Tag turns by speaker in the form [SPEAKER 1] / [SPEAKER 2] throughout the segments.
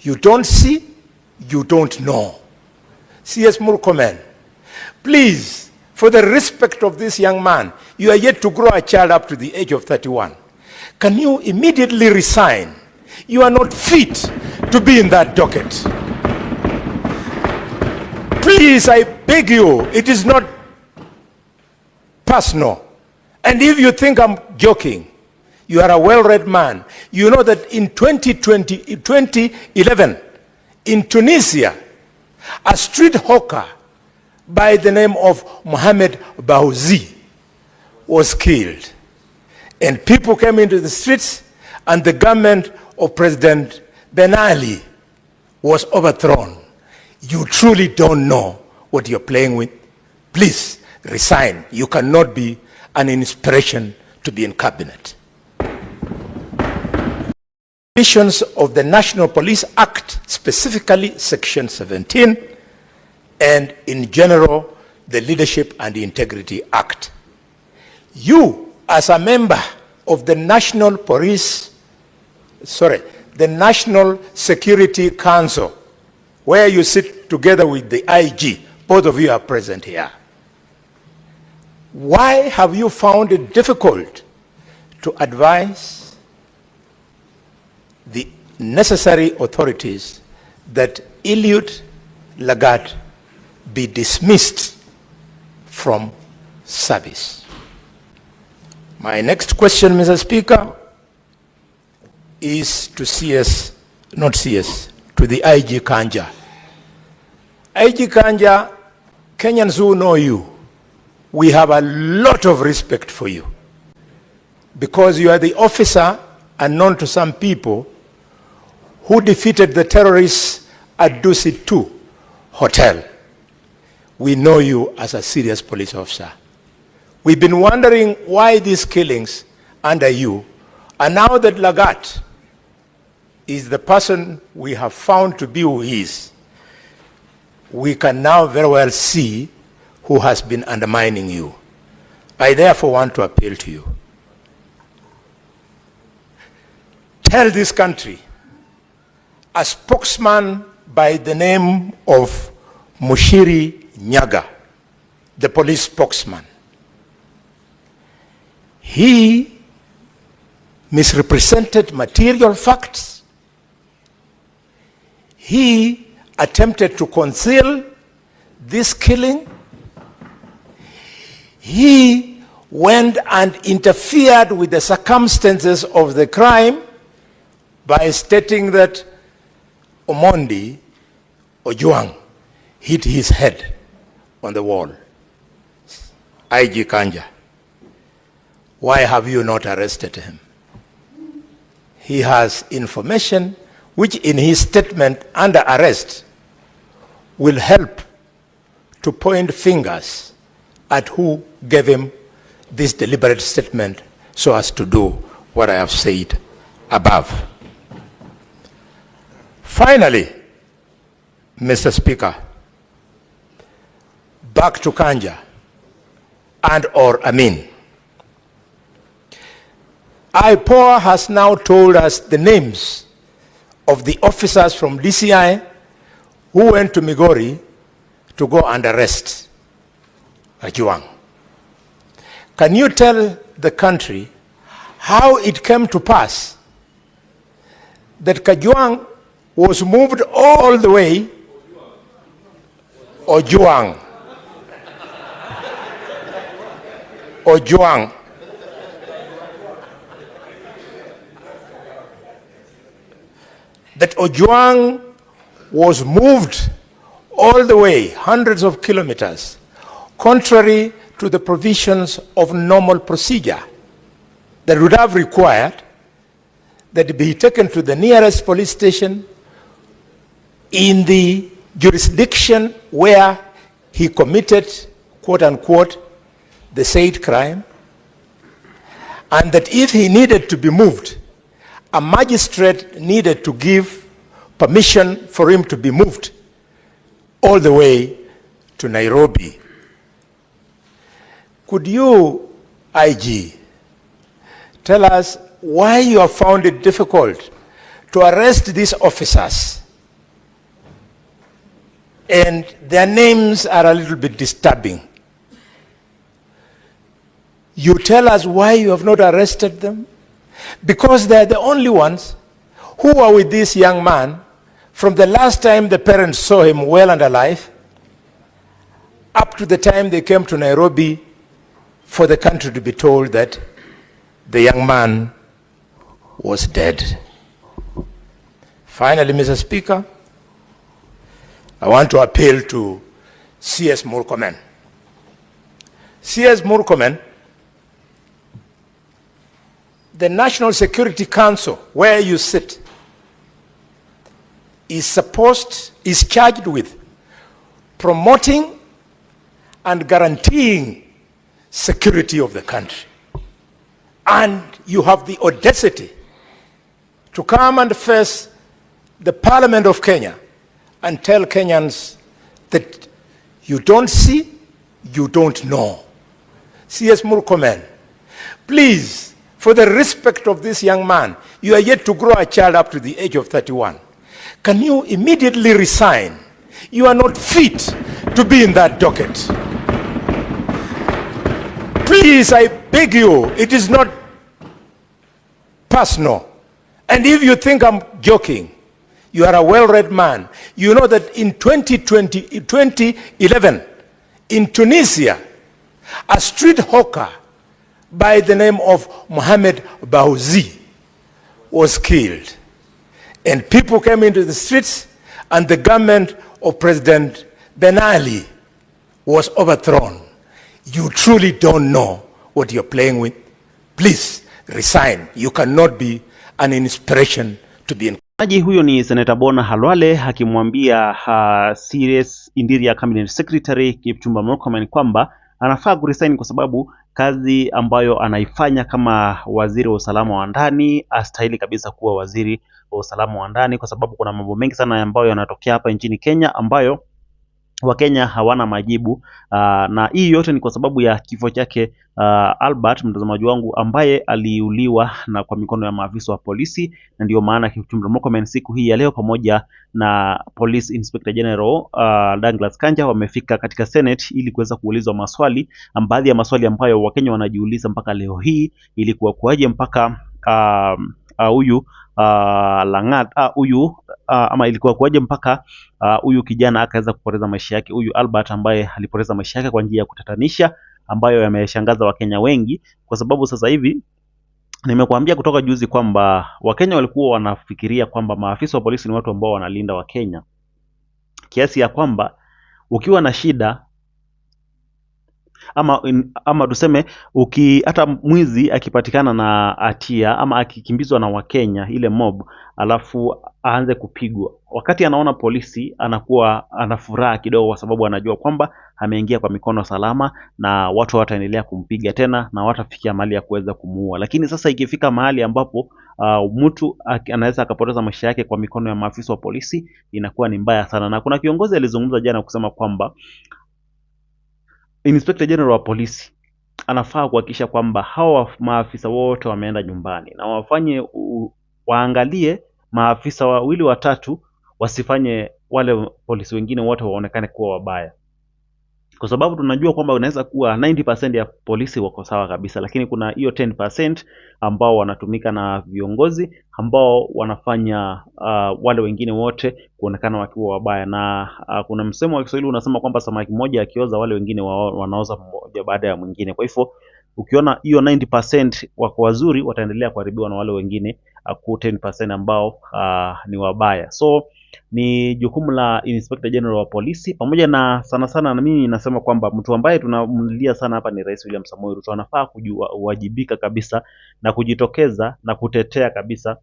[SPEAKER 1] You don't see, you don't know. CS Murkomen, please, for the respect of this young man, you are yet to grow a child up to the age of 31. Can you immediately resign? You are not fit to be in that docket. Please, I beg you, it is not personal. And if you think I'm joking, you are a well-read man. You know that in 2011, in Tunisia, a street hawker by the name of Mohamed Bouazi was killed. And people came into the streets, and the government of President Ben Ali was overthrown. You truly don't know what you're playing with. Please resign. You cannot be an inspiration to be in cabinet. Provisions of the National Police Act, specifically Section 17, and in general, the Leadership and Integrity Act. You, as a member of the National Security Council, where you sit together with the IG, both of you are present here. Why have you found it difficult to advise the necessary authorities that Eliud Lagat be dismissed from service? My next question, Mr. Speaker, is to CS, not CS, to the IG Kanja. IG Kanja, Kenyans who know you, we have a lot of respect for you because you are the officer, unknown to some people, who defeated the terrorists at Dusit 2 Hotel. We know you as a serious police officer. We've been wondering why these killings under you, and now that Lagat is the person we have found to be who he is, we can now very well see who has been undermining you. I therefore want to appeal to you. Tell this country, a spokesman by the name of Mushiri Nyaga, the police spokesman, he misrepresented material facts. He attempted to conceal this killing. He went and interfered with the circumstances of the crime by stating that Omondi Ojwang hit his head on the wall. IG Kanja, why have you not arrested him? He has information which in his statement under arrest will help to point fingers at who gave him this deliberate statement so as to do what I have said above. Finally, Mr. Speaker, back to Kanja and or Amin. IPOA has now told us the names of the officers from DCI who went to Migori to go and arrest Ojwang. Can you tell the country how it came to pass that Ojwang was moved all the way, Ojwang, that Ojwang was moved all the way, hundreds of kilometers, contrary to the provisions of normal procedure that would have required that he be taken to the nearest police station in the jurisdiction where he committed, quote unquote, the said crime, and that if he needed to be moved, a magistrate needed to give permission for him to be moved all the way to Nairobi. Could you, IG, tell us why you have found it difficult to arrest these officers and their names are a little bit disturbing. You tell us why you have not arrested them? Because they're the only ones who are with this young man from the last time the parents saw him well and alive up to the time they came to Nairobi for the country to be told that the young man was dead. Finally, Mr. Speaker, I want to appeal to CS Murkomen. CS Murkomen, the National Security Council, where you sit, is charged with promoting and guaranteeing security of the country. And you have the audacity to come and face the Parliament of Kenya and tell Kenyans that you don't see, you don't know. CS Murkomen, please, for the respect of this young man, you are yet to grow a child up to the age of 31. Can you immediately resign? You are not fit to be in that docket. Please, I beg you, it is not personal. And if you think I'm joking, you are a well-read man. You know that in 2011, in Tunisia, a street hawker by the name of Mohamed Bouazi was killed. And people came into the streets, and the government of President Ben Ali was overthrown. You truly don't know what you're playing with. Please resign. You cannot be an inspiration to be in.
[SPEAKER 2] Huyo ni Senator Bona Khalwale akimwambia CS Interior Cabinet Secretary Kipchumba Murkomen kwamba anafaa kuresign kwa sababu kazi ambayo anaifanya kama waziri wa usalama wa ndani astahili kabisa kuwa waziri wa usalama wa ndani, kwa sababu kuna mambo mengi sana ambayo yanatokea hapa nchini Kenya ambayo Wakenya hawana majibu, na hii yote ni kwa sababu ya kifo chake Albert, mtazamaji wangu, ambaye aliuliwa na kwa mikono ya maafisa wa polisi. Na ndio maana Kipchumba Murkomen siku hii ya leo pamoja na Police Inspector General Danglas Kanja wamefika katika Senate ili kuweza kuulizwa maswali, baadhi ya maswali ambayo Wakenya wanajiuliza mpaka leo hii, ilikuwa kuaje mpaka huyu ama ilikuwa kuaje mpaka huyu kijana akaweza kupoteza maisha yake, huyu Albert ambaye alipoteza maisha yake kwa njia ya kutatanisha, ambayo yameshangaza Wakenya wengi, kwa sababu sasa hivi nimekuambia kutoka juzi kwamba Wakenya walikuwa wanafikiria kwamba maafisa wa polisi ni watu ambao wanalinda Wakenya, kiasi ya kwamba ukiwa na shida ama tuseme hata mwizi akipatikana na hatia ama akikimbizwa na Wakenya ile mob, alafu aanze kupigwa, wakati anaona polisi anakuwa anafuraha kidogo, kwa sababu anajua kwamba ameingia kwa mikono salama na watu wataendelea kumpiga tena na watafikia mahali ya kuweza kumuua. Lakini sasa ikifika mahali ambapo mtu anaweza akapoteza maisha yake kwa mikono ya maafisa wa polisi, inakuwa ni mbaya sana. Na kuna kiongozi alizungumza jana kusema kwamba Inspector General wa polisi anafaa kuhakikisha kwamba hawa maafisa wote wameenda nyumbani, na waangalie maafisa wawili watatu wasifanye wale polisi wengine wote waonekane kuwa wabaya, kwa sababu tunajua kwamba unaweza kuwa 90% ya polisi wako sawa kabisa, lakini kuna hiyo 10% ambao wanatumika na viongozi ambao wanafanya wale wengine wote kuonekana wakiwa wabaya. Na kuna msemo wa Kiswahili unasema kwamba samaki mmoja akioza wale wengine wanaoza mmoja baada ya mwingine. Kwa hivyo ukiona hiyo 90% wako wazuri, wataendelea kuharibiwa na wale wengine 10% ambao ni wabaya. So ni jukumu la Inspector General wa polisi, pamoja na sana na mimi nasema kwamba mtu ambaye tunamlilia sana hapa ni Rais William Samoei Ruto. Anafaa kuwajibika kabisa na kujitokeza na kutetea kabisa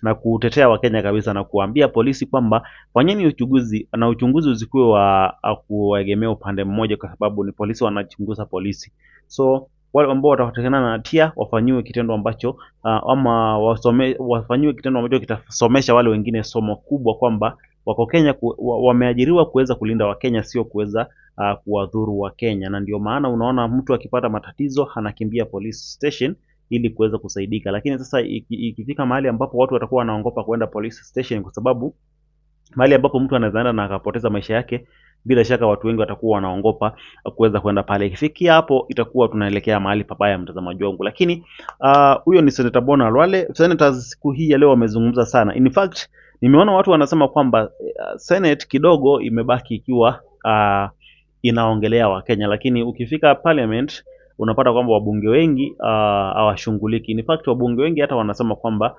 [SPEAKER 2] na kutetea Wakenya kabisa, na kuambia polisi kwamba fanyeni uchunguzi, na uchunguzi usikuwe wa kuegemea upande mmoja, kwa sababu ni polisi wanachunguza polisi. So wale ambao watapatikana na hatia wafanyiwe kitendo ambacho wafanyiwe kitendo ambacho kitasomesha wale wengine somo kubwa, kwamba wako Kenya wameajiriwa kuweza kulinda Wakenya, sio kuweza kuwadhuru Wakenya. Na ndio maana unaona mtu akipata matatizo anakimbia police station ili kuweza kusaidika. Lakini sasa ikifika mahali ambapo watu watakuwa wanaogopa kwenda police station kwa sababu mahali ambapo mtu anaweza enda na akapoteza maisha yake, bila shaka watu wengi watakuwa wanaogopa kuweza kwenda pale. Ikifikia hapo itakuwa tunaelekea mahali pabaya, mtazamaji wangu. Lakini huyo ni Senator Bona Khalwale. Senators siku hii ya leo wamezungumza sana. In fact, nimeona watu wanasema kwamba Senate kidogo imebaki ikiwa inaongelea Wakenya, lakini ukifika parliament unapata kwamba wabunge wengi hawashughuliki. In fact, wabunge wengi hata wanasema kwamba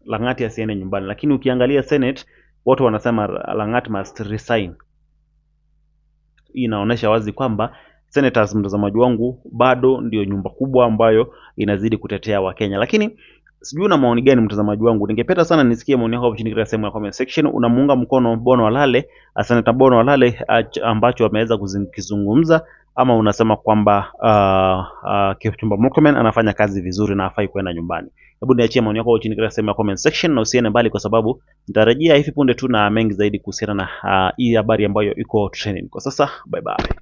[SPEAKER 2] Lang'ati asiende nyumbani, lakini ukiangalia Senate watu wanasema Lang'ati must resign. Hii inaonyesha wazi kwamba senators, mtazamaji wangu, bado ndio nyumba kubwa ambayo inazidi kutetea Wakenya. Lakini sijui una maoni gani mtazamaji wangu? Ningependa sana nisikie maoni yako hapo chini katika sehemu ya comment section. Unamuunga mkono Bona Khalwale, Senator Bona Khalwale ambacho ameweza kuzungumza, ama unasema kwamba Kipchumba Murkomen anafanya kazi vizuri na hafai kwenda nyumbani? Hebu niachie maoni yako chini katika sehemu ya comment section, na usiende mbali kwa sababu nitarejea hivi punde tu na mengi zaidi kuhusiana na hii habari ambayo iko trending kwa sasa. Bye bye.